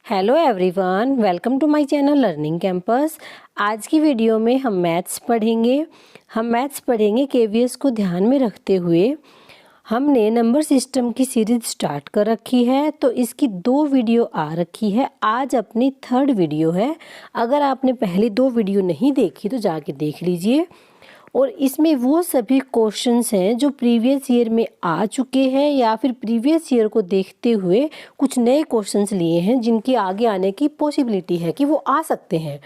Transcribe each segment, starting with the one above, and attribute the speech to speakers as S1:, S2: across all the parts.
S1: Hello everyone, welcome to my channel learning campus. आज की video में हम मैथ्स पढ़ेंगे केवीएस को ध्यान में रखते हुए। हमने नंबर सिस्टम की सीरीज स्टार्ट कर रखी है, तो इसकी 2 वीडियो आ रखी है। आज अपनी 3rd वीडियो है। अगर आपने पहली 2 वीडियो नहीं देखी तो जाके देख लीजिए। और इसमें वो सभी क्वेश्चंस हैं जो प्रीवियस ईयर में आ चुके हैं या फिर प्रीवियस ईयर को देखते हुए कुछ नए क्वेश्चंस लिए हैं जिनकी आगे आने की पॉसिबिलिटी है कि वो आ सकते हैं।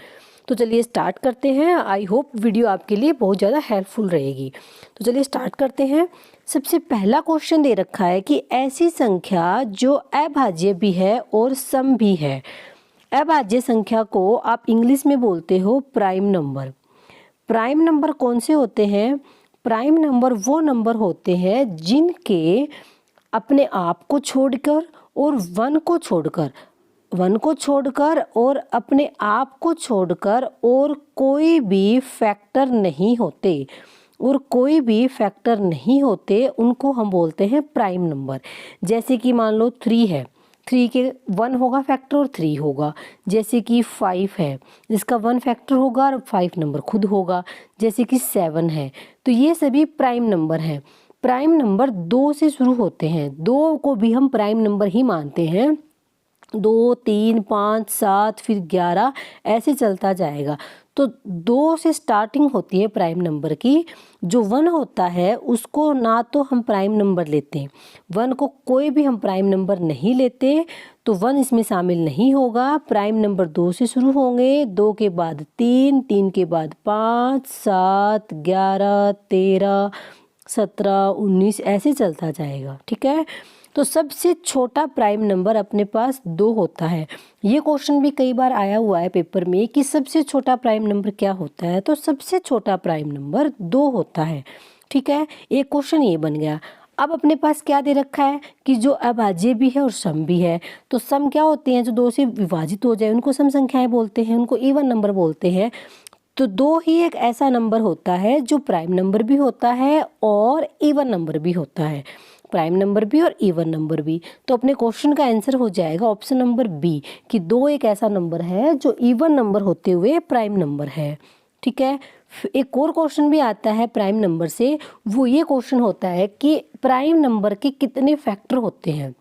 S1: तो चलिए स्टार्ट करते हैं। आई होप वीडियो आपके लिए बहुत ज़्यादा हेल्पफुल रहेगी। तो चलिए स्टार्ट करते हैं। सबसे पहला क्वेश्चन दे रखा है कि ऐसी संख्या जो अभाज्य भी है और सम भी है। अभाज्य संख्या को आप इंग्लिश में बोलते हो प्राइम नंबर। प्राइम नंबर कौन से होते हैं? प्राइम नंबर वो नंबर होते हैं जिनके अपने आप को छोड़कर और वन को छोड़कर और अपने आप को छोड़कर और कोई भी फैक्टर नहीं होते उनको हम बोलते हैं प्राइम नंबर। जैसे कि मान लो 3 है, 3 के 1 होगा फैक्टर और 3 होगा। जैसे कि 5 है, जिसका 1 फैक्टर होगा और 5 नंबर खुद होगा। जैसे कि 7 है, तो ये सभी प्राइम नंबर हैं। प्राइम नंबर 2 से शुरू होते हैं, 2 को भी हम प्राइम नंबर ही मानते हैं। 2, 3, 5, 7 फिर 11 ऐसे चलता जाएगा। तो 2 से स्टार्टिंग होती है प्राइम नंबर की। जो 1 होता है उसको ना तो हम प्राइम नंबर लेते हैं, 1 को कोई भी हम प्राइम नंबर नहीं लेते, तो 1 इसमें शामिल नहीं होगा। प्राइम नंबर 2 से शुरू होंगे, 2 के बाद 3, 3 के बाद 5, 7, 11, 13, 17, 19 ऐसे चलता जाएगा। ठीक है। तो सबसे छोटा प्राइम नंबर अपने पास 2 होता है। ये क्वेश्चन भी कई बार आया हुआ है पेपर में कि सबसे छोटा प्राइम नंबर क्या होता है, तो सबसे छोटा प्राइम नंबर 2 होता है। ठीक है, एक क्वेश्चन ये बन गया। अब अपने पास क्या दे रखा है कि जो अभाज्य भी है और सम भी है। तो सम क्या होते हैं? जो 2 से विभाजित हो जाए उनको सम संख्याएं बोलते हैं, उनको इवन नंबर बोलते हैं। तो 2 ही एक ऐसा नंबर होता है जो प्राइम नंबर भी होता है और इवन नंबर भी होता है। प्राइम नंबर भी और इवन नंबर भी। तो अपने क्वेश्चन का आंसर हो जाएगा ऑप्शन नंबर बी कि 2 एक ऐसा नंबर है जो इवन नंबर होते हुए प्राइम नंबर है। ठीक है। एक और क्वेश्चन भी आता है प्राइम नंबर से। वो ये क्वेश्चन होता है कि प्राइम नंबर के कितने फैक्टर होते हैं।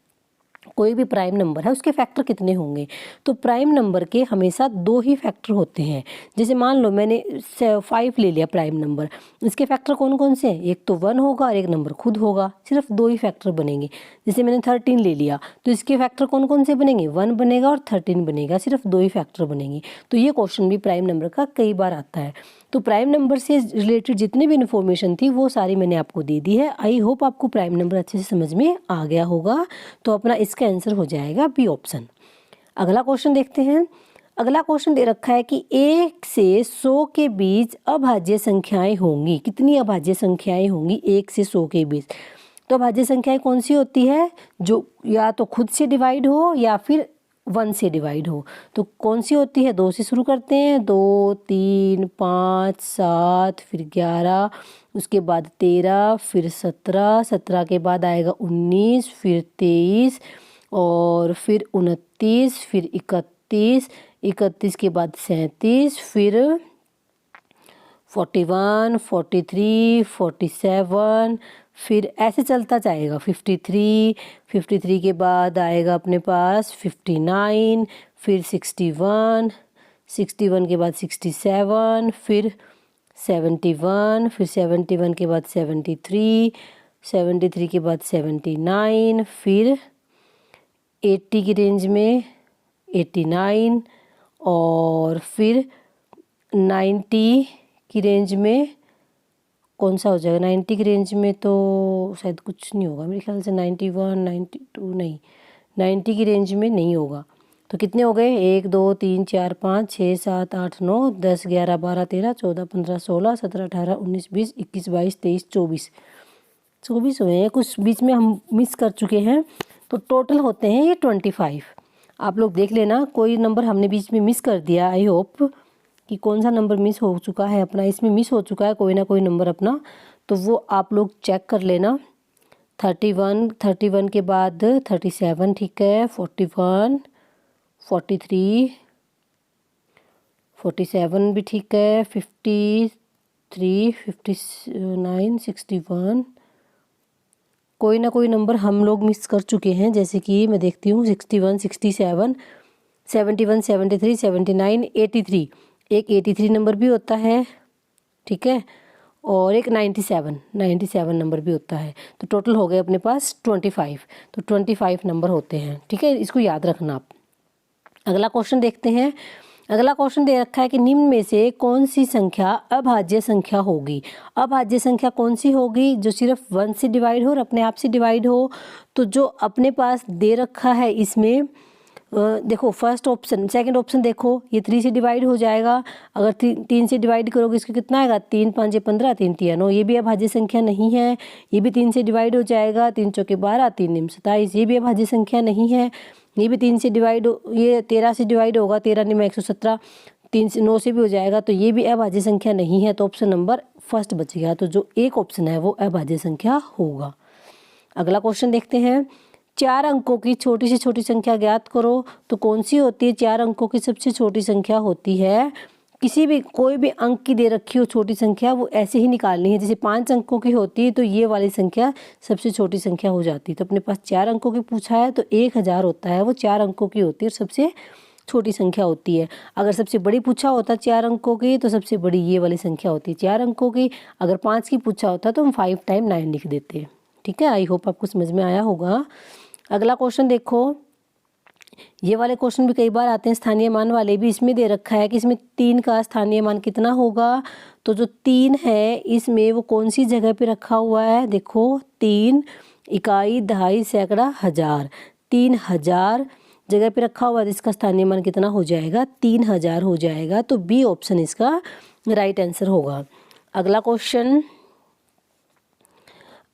S1: कोई भी प्राइम नंबर है उसके फैक्टर कितने होंगे? तो प्राइम नंबर के हमेशा 2 ही फैक्टर होते हैं। जैसे मान लो मैंने 5 ले लिया प्राइम नंबर, इसके फैक्टर कौन कौन से हैं? एक तो 1 होगा और एक नंबर खुद होगा, सिर्फ 2 ही फैक्टर बनेंगे। जैसे मैंने 13 ले लिया, तो इसके फैक्टर कौन कौन से बनेंगे? 1 बनेगा और 13 बनेगा, सिर्फ 2 ही फैक्टर बनेंगे। तो ये क्वेश्चन भी प्राइम नंबर का कई बार आता है। तो प्राइम नंबर से रिलेटेड जितनी भी इन्फॉर्मेशन थी वो सारी मैंने आपको दे दी है। आई होप आपको प्राइम नंबर अच्छे से समझ में आ गया होगा। तो अपना इसका आंसर हो जाएगा बी ऑप्शन। अगला क्वेश्चन देखते हैं। अगला क्वेश्चन दे रखा है कि 1 से 100 के बीच अभाज्य संख्याएं होंगी। कितनी अभाज्य संख्याएं होंगी 1 से 100 के बीच? तो अभाज्य संख्याएं कौन सी होती है? जो या तो खुद से डिवाइड हो या फिर 1 से डिवाइड हो। तो कौन सी होती है? 2 से शुरू करते हैं। 2, 3, 5, 7 फिर 11, उसके बाद 13 फिर 17, 17 के बाद आएगा 19 फिर 23 और फिर 29 फिर 31, 31 के बाद 37 फिर 41, 43, 47 फिर ऐसे चलता जाएगा 53, 53 के बाद आएगा अपने पास 59 फिर 61, 61 के बाद 67 फिर 71 फिर 71 के बाद 73, 73 के बाद 79 फिर 80 की रेंज में 89 और फिर 90 की रेंज में कौन सा हो जाएगा? 90 की रेंज में तो शायद कुछ नहीं होगा मेरे ख्याल से। 91, 92 नहीं, 90 की रेंज में नहीं होगा। तो कितने हो गए? 1, 2, 3, 4, 5, 6, 7, 8, 9, 10, 11, 12, 13, 14, 15, 16, 17, 18, 19, 20, 21, 22, 23, 24 हुए हैं। कुछ बीच में हम मिस कर चुके हैं, तो टोटल होते हैं ये 25। आप लोग देख लेना कोई नंबर हमने बीच में मिस कर दिया। आई होप कि कौन सा नंबर मिस हो चुका है अपना। इसमें मिस हो चुका है कोई ना कोई नंबर अपना, तो वो आप लोग चेक कर लेना। 31 के बाद 37 ठीक है, 41, 43, 47 भी ठीक है, 53, 59, 61। कोई ना कोई नंबर हम लोग मिस कर चुके हैं, जैसे कि मैं देखती हूँ 61, 67, 71, 73, 79, 83। एक 83 नंबर भी होता है, ठीक है, और एक 97 नंबर भी होता है। तो टोटल हो गए अपने पास 25। तो 25 नंबर होते हैं, ठीक है, इसको याद रखना आप। अगला क्वेश्चन देखते हैं। अगला क्वेश्चन दे रखा है कि निम्न में से कौन सी संख्या अभाज्य संख्या होगी। अभाज्य संख्या कौन सी होगी? जो सिर्फ 1 से डिवाइड हो और अपने आप से डिवाइड हो। तो जो अपने पास दे रखा है इसमें देखो फर्स्ट ऑप्शन, सेकंड ऑप्शन देखो, ये 3 से डिवाइड हो जाएगा। अगर 3 से डिवाइड करोगे इसका कितना आएगा? 3 5 15, 3 3 9। ये भी अभाज्य संख्या नहीं है। ये भी 3 से डिवाइड हो जाएगा। 3 चौके 12, 3 निम 27। ये भी अभाज्य संख्या नहीं है। ये भी 3 से डिवाइड, ये 13 से डिवाइड होगा, 13 निम 117। 3 से 9 से भी हो जाएगा, तो ये भी अभाज्य संख्या नहीं है। तो ऑप्शन नंबर फर्स्ट बच गया। तो जो एक ऑप्शन है वो अभाज्य संख्या होगा। अगला क्वेश्चन देखते हैं। 4 अंकों की छोटी से छोटी संख्या ज्ञात करो। तो कौन सी होती है 4 अंकों की सबसे छोटी संख्या? होती है किसी भी कोई भी अंक की दे रखी हो छोटी संख्या, वो ऐसे ही निकालनी है। जैसे 5 अंकों की होती है तो ये वाली संख्या सबसे छोटी संख्या हो जाती है। तो अपने पास 4 अंकों की पूछा है तो 1000 होता है, वो 4 अंकों की होती है और सबसे छोटी संख्या होती है। अगर सबसे बड़ी पूछा होता 4 अंकों की तो सबसे बड़ी ये वाली संख्या होती है 4 अंकों की। अगर 5 की पूछा होता तो हम 5 टाइम 9 लिख देते। ठीक है, आई होप आपको समझ में आया होगा। अगला क्वेश्चन देखो, ये वाले क्वेश्चन भी कई बार आते हैं, स्थानीय मान वाले भी। इसमें दे रखा है कि इसमें 3 का स्थानीय मान कितना होगा। तो जो 3 है इसमें वो कौन सी जगह पे रखा हुआ है? देखो 3 इकाई, दहाई, सैकड़ा, हजार। 3000 जगह पे रखा हुआ है। इसका स्थानीय मान कितना हो जाएगा? 3000 हो जाएगा। तो बी ऑप्शन इसका राइट आंसर होगा। अगला क्वेश्चन,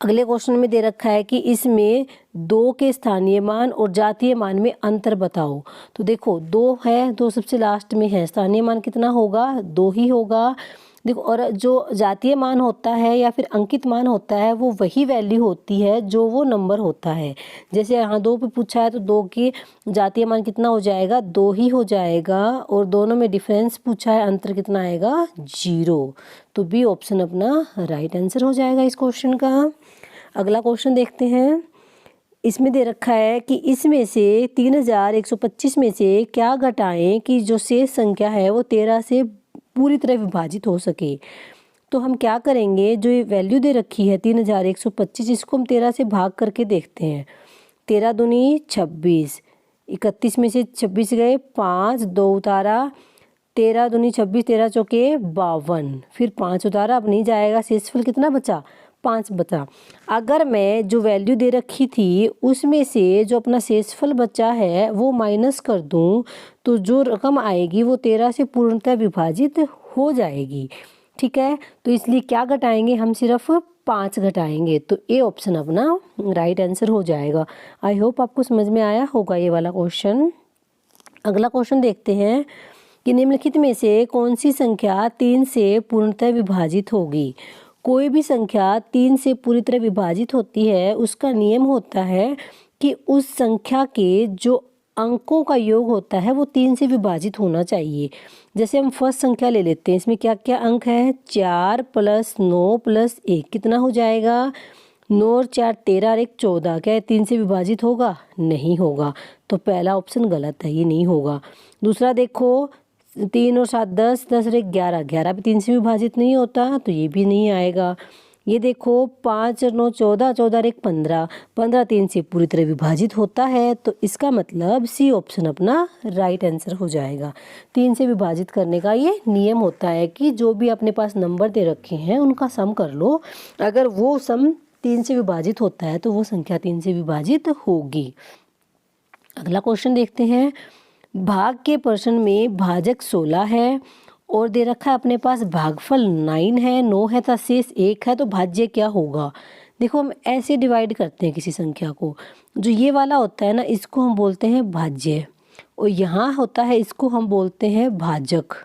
S1: अगले क्वेश्चन में दे रखा है कि इसमें 2 के स्थानीय मान और जातीय मान में अंतर बताओ। तो देखो 2 है, 2 सबसे लास्ट में है, स्थानीय मान कितना होगा? 2 ही होगा। देखो, और जो जातीय मान होता है या फिर अंकित मान होता है वो वही वैल्यू होती है जो वो नंबर होता है। जैसे यहाँ 2 पे पूछा है तो 2 की जातीय मान कितना हो जाएगा? 2 ही हो जाएगा। और दोनों में डिफरेंस पूछा है, अंतर कितना आएगा? 0। तो बी ऑप्शन अपना राइट आंसर हो जाएगा इस क्वेश्चन का। अगला क्वेश्चन देखते हैं। इसमें दे रखा है कि इसमें से 3125 में से क्या घटाएं कि जो शेष संख्या है वो 13 से पूरी तरह विभाजित हो सके। तो हम क्या करेंगे, जो ये वैल्यू दे रखी है 3125, इसको हम 13 से भाग करके देखते हैं। 13 दूनी 26, 31 में से 26 गए, 5 2 उतारा, 13 दूनी 26, 13 चौके 52, फिर 5 उतारा, अब नहीं जाएगा, शेषफल कितना बचा? 5 बचा। अगर मैं जो वैल्यू दे रखी थी उसमें से जो अपना शेषफल बचा है वो माइनस कर दूं तो जो रकम आएगी वो 13 से पूर्णतः विभाजित हो जाएगी। ठीक है, तो इसलिए क्या घटाएंगे हम? सिर्फ 5 घटाएंगे। तो ए ऑप्शन अपना राइट आंसर हो जाएगा। आई होप आपको समझ में आया होगा ये वाला क्वेश्चन। अगला क्वेश्चन देखते हैं कि निम्नलिखित में से कौन सी संख्या 3 से पूर्णतः विभाजित होगी। कोई भी संख्या 3 से पूरी तरह विभाजित होती है, उसका नियम होता है कि उस संख्या के जो अंकों का योग होता है वो 3 से विभाजित होना चाहिए। जैसे हम फर्स्ट संख्या ले लेते हैं, इसमें क्या क्या अंक है? 4 + 9 + 1 कितना हो जाएगा? 9 और 4 13 और 1 14। क्या 3 से विभाजित होगा? नहीं होगा। तो पहला ऑप्शन गलत है, ये नहीं होगा। दूसरा देखो, 3 और 7 10, 10 और 1 11, 11 भी 3 से विभाजित नहीं होता, तो ये भी नहीं आएगा। ये देखो 5 और 9 14, 14 और 1 15, 15 3 से पूरी तरह विभाजित होता है। तो इसका मतलब सी ऑप्शन अपना राइट आंसर हो जाएगा। 3 से विभाजित करने का ये नियम होता है कि जो भी अपने पास नंबर दे रखे हैं उनका सम कर लो। अगर वो सम 3 से विभाजित होता है तो वो संख्या 3 से विभाजित होगी। अगला क्वेश्चन देखते हैं। भाग के प्रश्न में भाजक 16 है और दे रखा है अपने पास भागफल 9 है, 9 है तो शेष 1 है, तो भाज्य क्या होगा। देखो हम ऐसे डिवाइड करते हैं किसी संख्या को, जो ये वाला होता है ना इसको हम बोलते हैं भाज्य, और यहाँ होता है इसको हम बोलते हैं भाजक,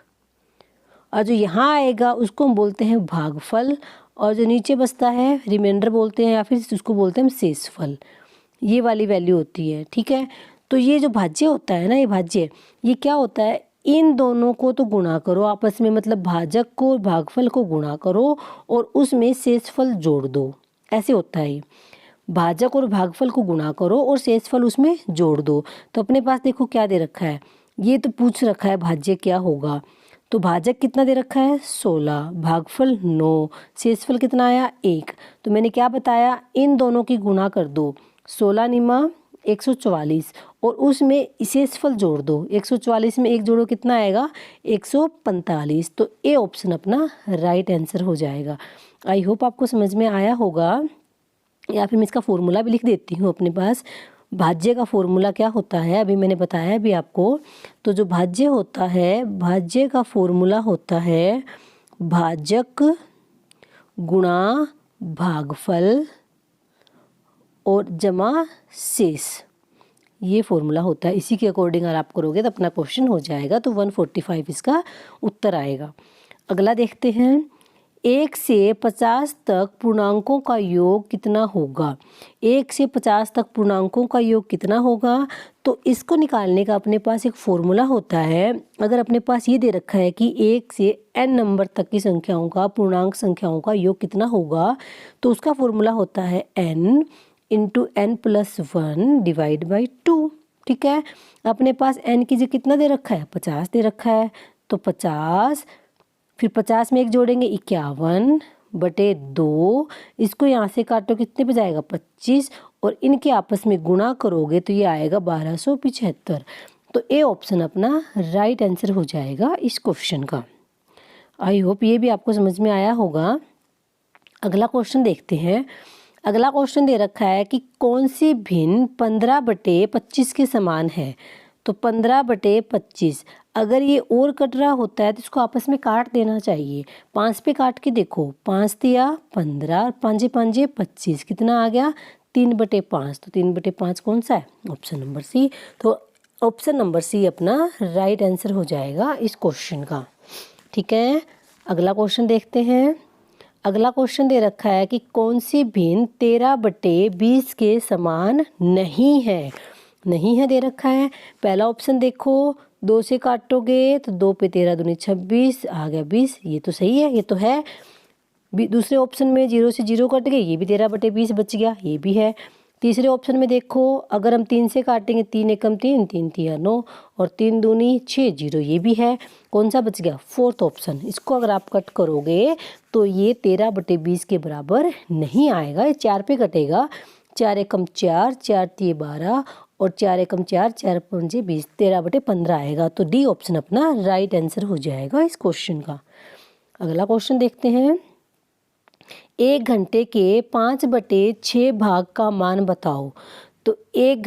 S1: और जो यहाँ आएगा उसको हम बोलते हैं भागफल, और जो नीचे बचता है रिमाइंडर बोलते हैं या फिर उसको बोलते हैं शेषफल। ये वाली वैल्यू होती है। ठीक है, तो ये जो भाज्य होता है ना, ये भाज्य, ये क्या होता है, इन दोनों को तो गुणा करो आपस में, मतलब भाजक को और भागफल को गुणा करो और उसमें शेषफल जोड़ दो, ऐसे होता है ये। भाजक और भागफल को गुणा करो और शेषफल उसमें जोड़ दो। तो अपने पास देखो क्या दे रखा है, ये तो पूछ रखा है भाज्य क्या होगा। तो भाजक कितना दे रखा है 16, भागफल 9, शेषफल कितना आया 1। तो मैंने क्या बताया, इन दोनों की गुणा कर दो, 16 निमा 144 और उसमें शेषफल जोड़ दो, 144 में 1 जोड़ो कितना आएगा 145। तो ए ऑप्शन अपना राइट आंसर हो जाएगा। आई होप आपको समझ में आया होगा, या फिर मैं इसका फॉर्मूला भी लिख देती हूँ अपने पास। भाज्य का फॉर्मूला क्या होता है अभी मैंने बताया भी आपको। तो जो भाज्य होता है, भाज्य का फॉर्मूला होता है भाजक गुणा भागफल और जमा शेष, ये फॉर्मूला होता है। इसी के अकॉर्डिंग अगर आप करोगे तो अपना क्वेश्चन हो जाएगा। तो 145 इसका उत्तर आएगा। अगला देखते हैं, 1 से 50 तक पूर्णांकों का योग कितना होगा। 1 से 50 तक पूर्णांकों का योग कितना होगा, तो इसको निकालने का अपने पास एक फॉर्मूला होता है। अगर अपने पास ये दे रखा है कि 1 से n नंबर तक की संख्याओं का, पूर्णांक संख्याओं का योग कितना होगा, तो उसका फॉर्मूला होता है n into n plus 1 divide by 2। ठीक है, अपने पास n की जगह कितना दे रखा है 50 दे रखा है। तो 50, फिर 50 में 1 जोड़ेंगे 51/2, इसको यहाँ से काटो कितने पे जाएगा 25, और इनके आपस में गुणा करोगे तो ये आएगा 1275। तो ए ऑप्शन अपना राइट आंसर हो जाएगा इस क्वेश्चन का। आई होप ये भी आपको समझ में आया होगा। अगला क्वेश्चन देखते हैं। अगला क्वेश्चन दे रखा है कि कौन सी भिन्न 15/25 के समान है। तो 15/25, अगर ये और कट रहा होता है तो इसको आपस में काट देना चाहिए। 5 पे काट के देखो, 5 दिया 15, 5 5 25, कितना आ गया 3/5। तो 3/5 कौन सा है, ऑप्शन नंबर सी। तो ऑप्शन नंबर सी अपना राइट आंसर हो जाएगा इस क्वेश्चन का। ठीक है, अगला क्वेश्चन देखते हैं। अगला क्वेश्चन दे रखा है कि कौन सी भिन्न 13/20 के समान नहीं है। नहीं है दे रखा है। पहला ऑप्शन देखो, 2 से काटोगे तो 2 पे 13 दूनी 26 आ गया 20, ये तो सही है, ये तो है। दूसरे ऑप्शन में 0 से 0 कट गए, ये भी 13/20 बच गया, ये भी है। तीसरे ऑप्शन में देखो, अगर हम 3 से काटेंगे 3 एकम 3, 3 3 9 और 3 दूनी 6, 0, ये भी है। कौन सा बच गया, फोर्थ ऑप्शन। इसको अगर आप कट करोगे तो ये 13/20 के बराबर नहीं आएगा, ये 4 पे कटेगा। 4 एकम 4, 4 3 12 और 4 एकम 4, 4 5 20, 13/15 आएगा। तो डी ऑप्शन अपना राइट आंसर हो जाएगा इस क्वेश्चन का। अगला क्वेश्चन देखते हैं। 1 घंटे के 5/6 भाग का मान बताओ। तो 1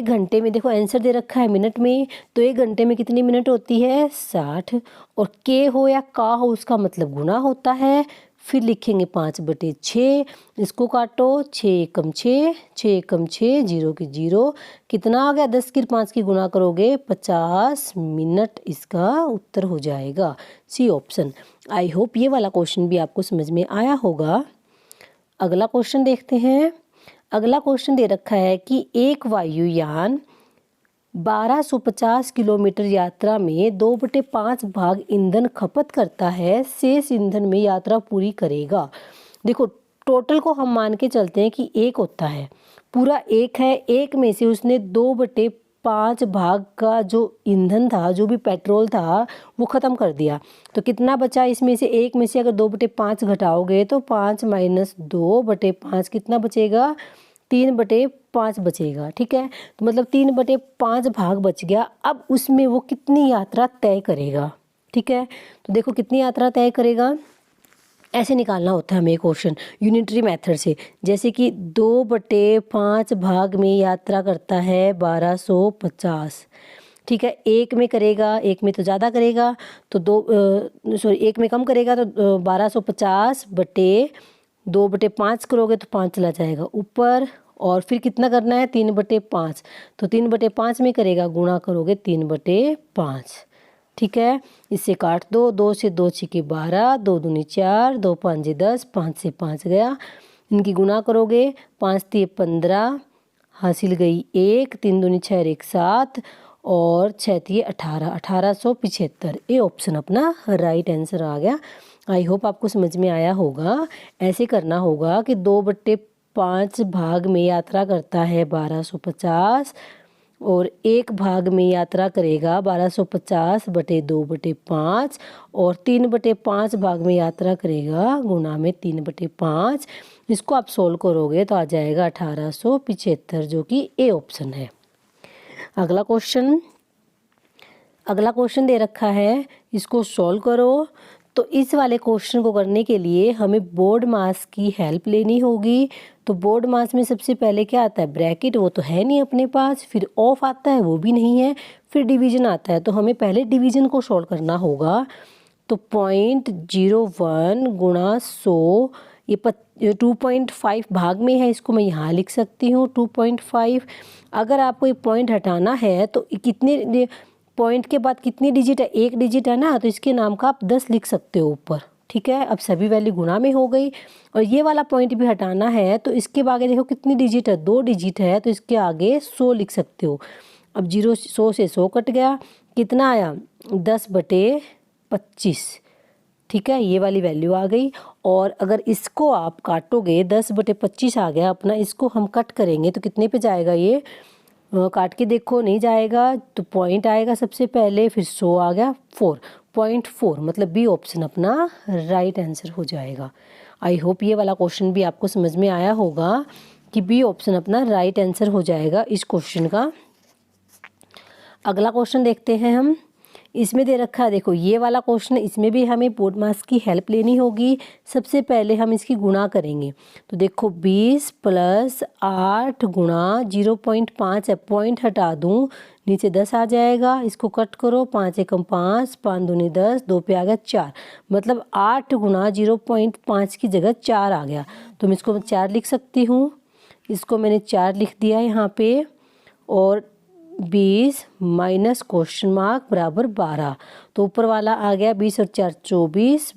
S1: घंटे में देखो आंसर दे रखा है मिनट में, तो 1 घंटे में कितनी मिनट होती है 60, और के हो या का हो उसका मतलब गुना होता है। फिर लिखेंगे 5/6, इसको काटो 6 एकम 6, 6 एकम 6, 0 की 0, कितना आ गया 10 की 5 की गुना करोगे 50 मिनट, इसका उत्तर हो जाएगा सी ऑप्शन। आई होप ये वाला क्वेश्चन भी आपको समझ में आया होगा। अगला क्वेश्चन देखते हैं। अगला क्वेश्चन दे रखा है कि एक वायुयान 1250 किलोमीटर यात्रा में 2/5 भाग ईंधन खपत करता है, शेष ईंधन में यात्रा पूरी करेगा। देखो टोटल को हम मान के चलते हैं कि 1 होता है, पूरा 1 है, 1 में से उसने 2/5 भाग का जो ईंधन था, जो भी पेट्रोल था वो ख़त्म कर दिया। तो कितना बचा इसमें से, 1 में से अगर 2/5 घटाओगे तो 5 - 2/5 कितना बचेगा 3/5 बचेगा। ठीक है, तो मतलब 3/5 भाग बच गया। अब उसमें वो कितनी यात्रा तय करेगा। ठीक है, तो देखो कितनी यात्रा तय करेगा, ऐसे निकालना होता है हमें क्वेश्चन यूनिटरी मेथड से। जैसे कि 2/5 भाग में यात्रा करता है 1250। ठीक है, 1 में करेगा, 1 में तो ज़्यादा करेगा तो 1 में कम करेगा तो 1250/2/5 करोगे तो 5 चला जाएगा ऊपर, और फिर कितना करना है 3/5, तो 3/5 में करेगा, गुणा करोगे 3/5। ठीक है, इससे काट दो, 2 से 2 6 12, 2 दूनी 4, 2 5 10, 5 से 5 गया, इनकी गुणा करोगे 5 3 15, हासिल गई 1, 3 दूनी 6 और 1 7 और 6 3 18, 1875। ये ऑप्शन अपना राइट आंसर आ गया। आई होप आपको समझ में आया होगा। ऐसे करना होगा कि 2/5 भाग में यात्रा करता है 1250 और 1 भाग में यात्रा करेगा 1250 बटे 2/5 और 3/5 भाग में यात्रा करेगा गुणा में 3/5। इसको आप सोल्व करोगे तो आ जाएगा 1875, जो कि ए ऑप्शन है। अगला क्वेश्चन दे रखा है, इसको सॉल्व करो। तो इस वाले क्वेश्चन को करने के लिए हमें बोर्ड मास की हेल्प लेनी होगी। तो बोर्ड मास में सबसे पहले क्या आता है, ब्रैकेट, वो तो है नहीं अपने पास, फिर ऑफ आता है, वो भी नहीं है, फिर डिवीजन आता है। तो हमें पहले डिवीजन को सॉल्व करना होगा। तो 0.01 गुणा 100, ये 2.5 भाग में है, इसको मैं यहाँ लिख सकती हूँ 2.5। अगर आपको ये पॉइंट हटाना है तो कितने पॉइंट के बाद कितनी डिजिट है, 1 डिजिट है ना, तो इसके नाम का आप 10 लिख सकते हो ऊपर। ठीक है, अब सभी वैल्यू गुणा में हो गई। और ये वाला पॉइंट भी हटाना है तो इसके आगे देखो कितनी डिजिट है, 2 डिजिट है, तो इसके आगे 100 लिख सकते हो। अब 100 से 100 कट गया, कितना आया 10/25। ठीक है, ये वाली वैल्यू आ गई। और अगर इसको आप काटोगे 10/25 आ गया अपना, इसको हम कट करेंगे तो कितने पे जाएगा, ये काट के देखो नहीं जाएगा, तो पॉइंट आएगा सबसे पहले, फिर 100 आ गया 4.4, मतलब बी ऑप्शन अपना राइट आंसर हो जाएगा। आई होप ये वाला क्वेश्चन भी आपको समझ में आया होगा कि बी ऑप्शन अपना राइट आंसर हो जाएगा इस क्वेश्चन का। अगला क्वेश्चन देखते हैं हम। इसमें दे रखा है, देखो ये वाला क्वेश्चन, इसमें भी हमें बोर्ड मास की हेल्प लेनी होगी। सबसे पहले हम इसकी गुणा करेंगे। तो देखो 20 + 8 गुणा 0.5 है, पॉइंट हटा दूँ, नीचे 10 आ जाएगा, इसको कट करो, 5 एकम 5, 5 दूनी 10, 2 पे आ गया 4, मतलब 8 गुणा 0.5 की जगह 4 आ गया। तो मैं इसको 4 लिख सकती हूँ, इसको मैंने 4 लिख दिया यहाँ पे। और 20 माइनस क्वेश्चन मार्क बराबर 12, तो ऊपर वाला आ गया 20 और 4 24,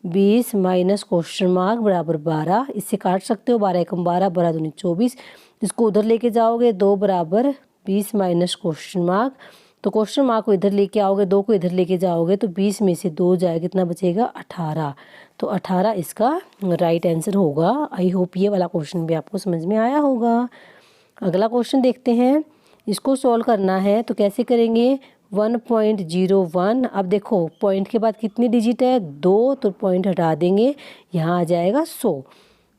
S1: 20 माइनस क्वेश्चन मार्क बराबर 12, इससे काट सकते हो, 12 एकम 12, 12 दूनी 24, इसको उधर लेके जाओगे 2 बराबर 20 माइनस क्वेश्चन मार्क, तो क्वेश्चन मार्क को इधर लेके आओगे, 2 को इधर लेके जाओगे तो 20 में से 2 जाएगा, कितना बचेगा 18, तो 18 इसका राइट आंसर होगा। आई होप ये वाला क्वेश्चन भी आपको समझ में आया होगा। अगला क्वेश्चन देखते हैं, इसको सॉल्व करना है तो कैसे करेंगे, 1.01। अब देखो पॉइंट के बाद कितनी डिजिट है, 2, तो पॉइंट हटा देंगे, यहाँ आ जाएगा 100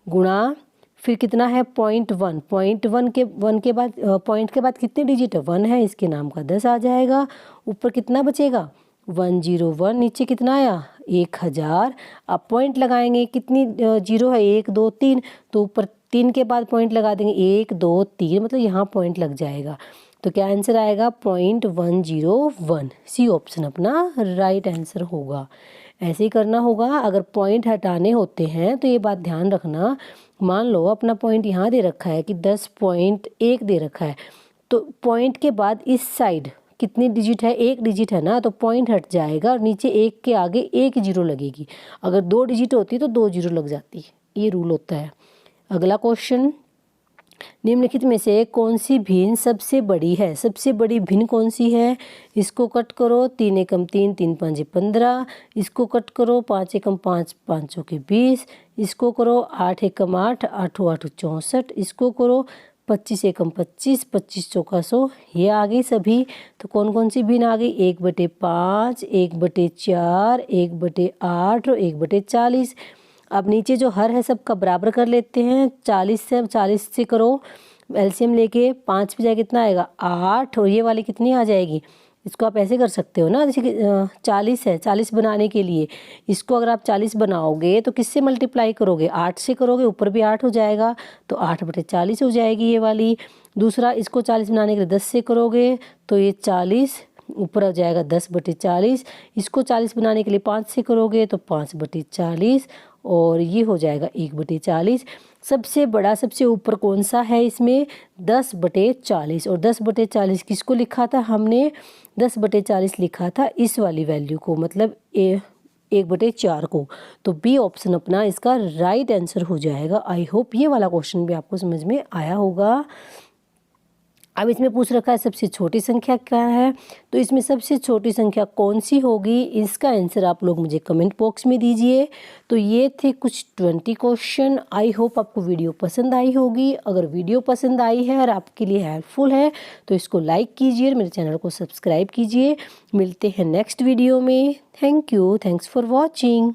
S1: गुणा, फिर कितना है 0.1, पॉइंट के बाद कितनी डिजिट है, 1 है, इसके नाम का 10 आ जाएगा। ऊपर कितना बचेगा 101, नीचे कितना आया 1000। अब पॉइंट लगाएंगे, कितनी 0 है, 1 2 3, तो ऊपर 3 के बाद पॉइंट लगा देंगे, 1 2 3, मतलब यहाँ पॉइंट लग जाएगा। तो क्या आंसर आएगा 0.101, सी ऑप्शन अपना राइट आंसर होगा। ऐसे ही करना होगा। अगर पॉइंट हटाने होते हैं तो ये बात ध्यान रखना, मान लो अपना पॉइंट यहाँ दे रखा है कि 10.1 दे रखा है, तो पॉइंट के बाद इस साइड कितनी डिजिट है, 1 डिजिट है ना, तो पॉइंट हट जाएगा और नीचे 1 के आगे 1 जीरो लगेगी। अगर 2 डिजिट होती तो 2 जीरो लग जाती, ये रूल होता है। अगला क्वेश्चन, निम्नलिखित में से कौन सी भिन्न सबसे बड़ी है, सबसे बड़ी भिन्न कौन सी है, इसको कट करो, 3 एकम 3, 3 5 15, इसको कट करो, 5 एकम 5, 5 चौके 20, इसको करो 8 एकम 8, 8 8 64, इसको करो 25 एकम 25, 25 चौका 100, ये आ गई सभी। तो कौन कौन सी भिन्न आ गई, 1/5, 1/4, 1/8 और 1/40। अब नीचे जो हर है सबका बराबर कर लेते हैं, 40 से करो एलसीएम लेके, 5 पे जाए कितना आएगा 8, और ये वाली कितनी आ जाएगी, इसको आप ऐसे कर सकते हो ना, जैसे कि 40 है, 40 बनाने के लिए इसको अगर आप 40 बनाओगे तो किससे मल्टीप्लाई करोगे, 8 से करोगे, ऊपर भी 8 हो जाएगा, तो 8/40 हो जाएगी ये वाली। दूसरा, इसको 40 बनाने के लिए 10 से करोगे तो ये 40 ऊपर हो जाएगा 10/40, इसको 40 बनाने के लिए 5 से करोगे तो 5/40, और ये हो जाएगा 1/40। सबसे बड़ा सबसे ऊपर कौन सा है इसमें, 10/40, और 10/40 किसको लिखा था हमने, 10/40 लिखा था इस वाली वैल्यू को, मतलब 1/4 को। तो बी ऑप्शन अपना इसका राइट आंसर हो जाएगा। आई होप ये वाला क्वेश्चन भी आपको समझ में आया होगा। अब इसमें पूछ रखा है सबसे छोटी संख्या क्या है, तो इसमें सबसे छोटी संख्या कौन सी होगी, इसका आंसर आप लोग मुझे कमेंट बॉक्स में दीजिए। तो ये थे कुछ 20 क्वेश्चन। आई होप आपको वीडियो पसंद आई होगी। अगर वीडियो पसंद आई है और आपके लिए हेल्पफुल है तो इसको लाइक कीजिए और मेरे चैनल को सब्सक्राइब कीजिए। मिलते हैं नेक्स्ट वीडियो में। Thank you, thanks for watching.